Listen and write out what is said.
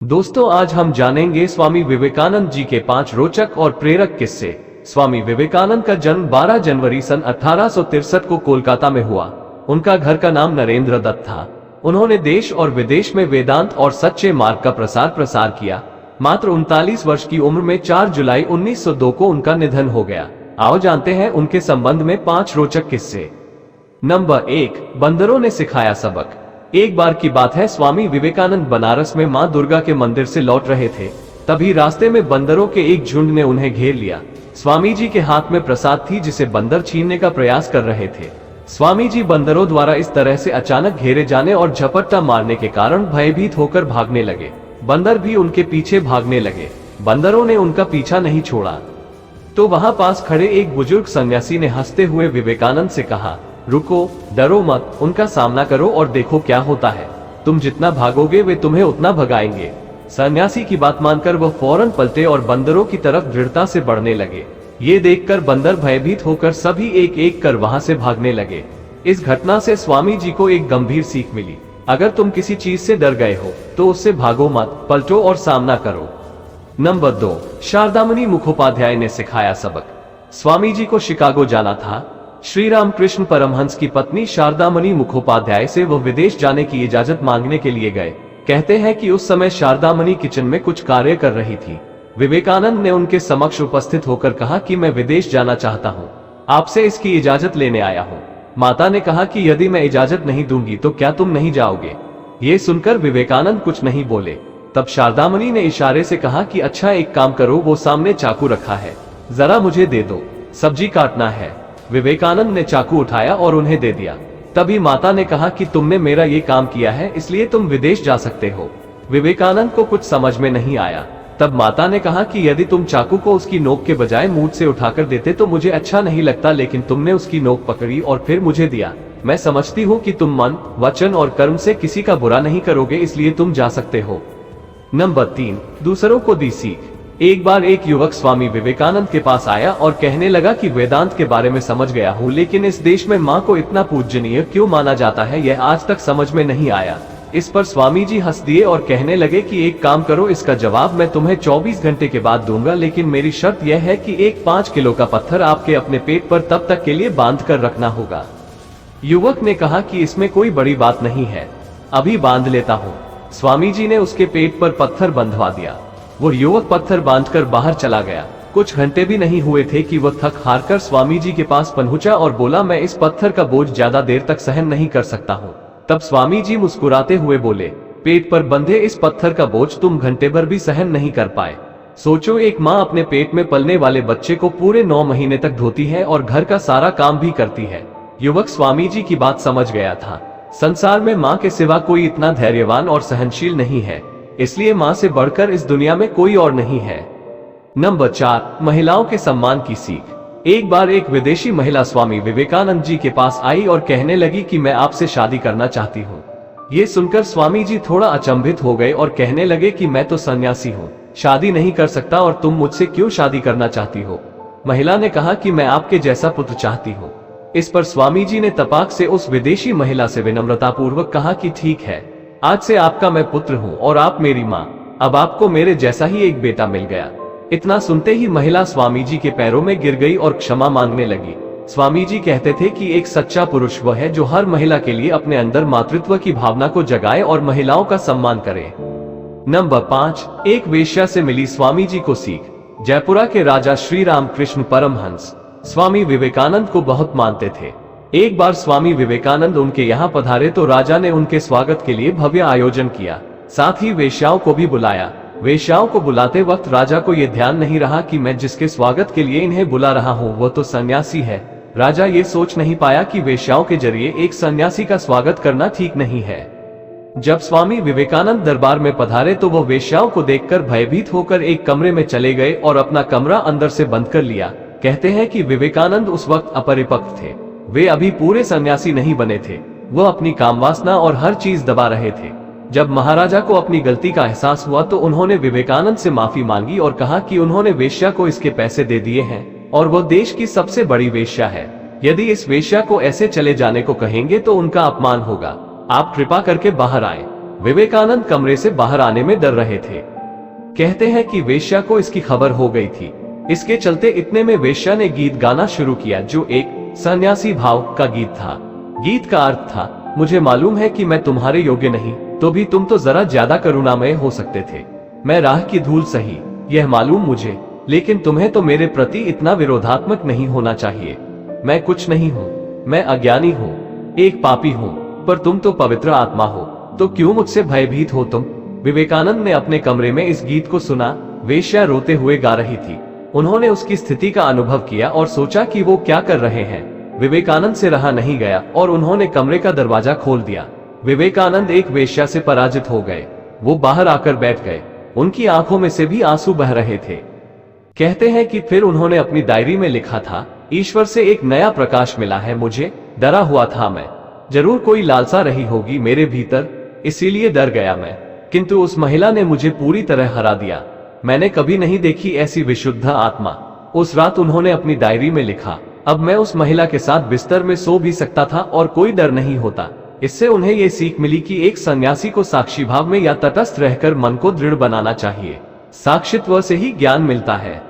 दोस्तों, आज हम जानेंगे स्वामी विवेकानंद जी के 5 रोचक और प्रेरक किस्से। स्वामी विवेकानंद का जन्म 12 जनवरी सन 1863 को कोलकाता में हुआ। उनका घर का नाम नरेंद्र दत्त था। उन्होंने देश और विदेश में वेदांत और सच्चे मार्ग का प्रसार किया। मात्र 39 वर्ष की उम्र में 4 जुलाई 1902 को उनका निधन हो गया। आओ जानते हैं उनके संबंध में 5 रोचक किस्से। नंबर 1, बंदरों ने सिखाया सबक। एक बार की बात है, स्वामी विवेकानंद बनारस में मां दुर्गा के मंदिर से लौट रहे थे। तभी रास्ते में बंदरों के एक झुंड ने उन्हें घेर लिया। स्वामी जी के हाथ में प्रसाद थी जिसे बंदर छीनने का प्रयास कर रहे थे। स्वामी जी बंदरों द्वारा इस तरह से अचानक घेरे जाने और झपट्टा मारने के कारण भयभीत होकर भागने लगे। बंदर भी उनके पीछे भागने लगे। बंदरों ने उनका पीछा नहीं छोड़ा तो वहां पास खड़े एक बुजुर्ग सन्यासी ने हंसते हुए विवेकानंद से कहा, रुको, डरो मत, उनका सामना करो और देखो क्या होता है। तुम जितना भागोगे वे तुम्हें उतना भगाएंगे। सन्यासी की बात मानकर वह फौरन पलटे और बंदरों की तरफ दृढ़ता से बढ़ने लगे। ये देखकर बंदर भयभीत होकर सभी एक एक कर वहां से भागने लगे। इस घटना से स्वामी जी को एक गंभीर सीख मिली। अगर तुम किसी चीज से डर गए हो तो उससे भागो मत, पलटो और सामना करो। नंबर 2, शारदामणि मुखोपाध्याय ने सिखाया सबक। स्वामी जी को शिकागो जाना था। श्री रामकृष्ण परमहंस की पत्नी शारदामणि मुखोपाध्याय से वह विदेश जाने की इजाजत मांगने के लिए गए। कहते हैं कि उस समय शारदामणि किचन में कुछ कार्य कर रही थी। विवेकानंद ने उनके समक्ष उपस्थित होकर कहा कि मैं विदेश जाना चाहता हूँ, आपसे इसकी इजाजत लेने आया हूँ। माता ने कहा कि यदि मैं इजाजत नहीं दूंगी तो क्या तुम नहीं जाओगे? ये सुनकर विवेकानंद कुछ नहीं बोले। तब शारदामणि ने इशारे से कहा कि अच्छा, एक काम करो, वो सामने चाकू रखा है, जरा मुझे दे दो, सब्जी काटना है। विवेकानंद ने चाकू उठाया और उन्हें दे दिया। तभी माता ने कहा कि तुमने मेरा ये काम किया है, इसलिए तुम विदेश जा सकते हो। विवेकानंद को कुछ समझ में नहीं आया। तब माता ने कहा कि यदि तुम चाकू को उसकी नोक के बजाय मुंह से उठाकर देते तो मुझे अच्छा नहीं लगता, लेकिन तुमने उसकी नोक पकड़ी और फिर मुझे दिया। मैं समझती हूँ कि तुम मन, वचन और कर्म से किसी का बुरा नहीं करोगे, इसलिए तुम जा सकते हो। नंबर 3, दूसरों को दी सीख। एक बार एक युवक स्वामी विवेकानंद के पास आया और कहने लगा कि वेदांत के बारे में समझ गया हूँ, लेकिन इस देश में माँ को इतना पूजनीय क्यों माना जाता है, यह आज तक समझ में नहीं आया। इस पर स्वामी जी हंस दिए और कहने लगे कि एक काम करो, इसका जवाब मैं तुम्हें 24 घंटे के बाद दूंगा, लेकिन मेरी शर्त यह है कि एक 5 किलो का पत्थर आपके अपने पेट पर तब तक के लिए बांध कर रखना होगा। युवक ने कहा कि इसमें कोई बड़ी बात नहीं है, अभी बांध लेता हूँ। स्वामी जी ने उसके पेट पर पत्थर बंधवा दिया। वो युवक पत्थर बांधकर बाहर चला गया। कुछ घंटे भी नहीं हुए थे कि वह थक हार कर स्वामी जी के पास पहुंचा और बोला, मैं इस पत्थर का बोझ ज्यादा देर तक सहन नहीं कर सकता हूँ। तब स्वामी जी मुस्कुराते हुए बोले, पेट पर बंधे इस पत्थर का बोझ तुम घंटे भर भी सहन नहीं कर पाए। सोचो, एक माँ अपने पेट में पलने वाले बच्चे को पूरे 9 महीने तक धोती है और घर का सारा काम भी करती है। युवक स्वामी जी की बात समझ गया था। संसार में माँ के सिवा कोई इतना धैर्यवान और सहनशील नहीं है, इसलिए माँ से बढ़कर इस दुनिया में कोई और नहीं है। नंबर 4, महिलाओं के सम्मान की सीख। एक बार एक विदेशी महिला स्वामी विवेकानंद जी के पास आई और कहने लगी कि मैं आपसे शादी करना चाहती हूँ। ये सुनकर स्वामी जी थोड़ा अचंभित हो गए और कहने लगे कि मैं तो सन्यासी हूँ, शादी नहीं कर सकता, और तुम मुझसे क्यों शादी करना चाहती हो? महिला ने कहा कि मैं आपके जैसा पुत्र चाहती हूँ। इस पर स्वामी जी ने तपाक से उस विदेशी महिला से विनम्रता पूर्वक कहा कि ठीक है, आज से आपका मैं पुत्र हूँ और आप मेरी माँ। अब आपको मेरे जैसा ही एक बेटा मिल गया। इतना सुनते ही महिला स्वामी जी के पैरों में गिर गई और क्षमा मांगने लगी। स्वामी जी कहते थे कि एक सच्चा पुरुष वह है जो हर महिला के लिए अपने अंदर मातृत्व की भावना को जगाए और महिलाओं का सम्मान करे। नंबर 5, एक वेश्या से मिली स्वामी जी को सीख। जयपुरा के राजा श्री रामकृष्ण परमहंस स्वामी विवेकानंद को बहुत मानते थे। एक बार स्वामी विवेकानंद उनके यहाँ पधारे तो राजा ने उनके स्वागत के लिए भव्य आयोजन किया, साथ ही वेश्याओं को भी बुलाया। वेश्याओं को बुलाते वक्त राजा को यह ध्यान नहीं रहा कि मैं जिसके स्वागत के लिए इन्हें बुला रहा हूँ वह तो सन्यासी है। राजा ये सोच नहीं पाया कि वेश्याओं के जरिए एक सन्यासी का स्वागत करना ठीक नहीं है। जब स्वामी विवेकानंद दरबार में पधारे तो वह वेश्याओं को देखकर भयभीत होकर एक कमरे में चले गए और अपना कमरा अंदर से बंद कर लिया। कहते हैं कि विवेकानंद उस वक्त अपरिपक्व थे, वे अभी पूरे सन्यासी नहीं बने थे। वह अपनी कामवासना और हर चीज दबा रहे थे। जब महाराजा को अपनी गलती का एहसास हुआ तो उन्होंने विवेकानंद से माफी मांगी और कहा कि उन्होंने वेश्या को इसके पैसे दे दिए हैं और वह देश की सबसे बड़ी वेश्या है। यदि इस वेश्या को ऐसे चले जाने को कहेंगे तो उनका अपमान होगा। आप कृपा करके बाहर आए। विवेकानंद कमरे से बाहर आने में डर रहे थे। कहते हैं कि वेश्या को इसकी खबर हो गई थी। इसके चलते इतने में वेश्या ने गीत गाना शुरू किया, जो एक सन्यासी भाव का गीत था। गीत का अर्थ था, मुझे मालूम है कि मैं तुम्हारे योग्य नहीं, तो भी तुम तो जरा ज्यादा करुणामय हो सकते थे। मैं राह की धूल सही, यह मालूम मुझे, लेकिन तुम्हें तो मेरे प्रति इतना विरोधात्मक नहीं होना चाहिए। मैं कुछ नहीं हूँ, मैं अज्ञानी हूँ, एक पापी हूँ, पर तुम तो पवित्र आत्मा हो, तो क्यों मुझसे भयभीत हो तुम? विवेकानंद ने अपने कमरे में इस गीत को सुना। वेश्या रोते हुए गा रही थी। उन्होंने उसकी स्थिति का अनुभव किया और सोचा कि वो क्या कर रहे हैं। विवेकानंद से रहा नहीं गया और उन्होंने कमरे का दरवाजा खोल दिया। विवेकानंद एक वेश्या से पराजित हो गए। वो बाहर आकर बैठ गए। उनकी आंखों में से भी आंसू बह रहे थे। कहते हैं कि फिर उन्होंने अपनी डायरी में लिखा था, ईश्वर से एक नया प्रकाश मिला है मुझे, डरा हुआ था मैं, जरूर कोई लालसा रही होगी मेरे भीतर, इसीलिए डर गया मैं, किंतु उस महिला ने मुझे पूरी तरह हरा दिया। मैंने कभी नहीं देखी ऐसी विशुद्ध आत्मा। उस रात उन्होंने अपनी डायरी में लिखा, अब मैं उस महिला के साथ बिस्तर में सो भी सकता था और कोई डर नहीं होता। इससे उन्हें ये सीख मिली कि एक सन्यासी को साक्षी भाव में या तटस्थ रहकर मन को दृढ़ बनाना चाहिए। साक्षित्व से ही ज्ञान मिलता है।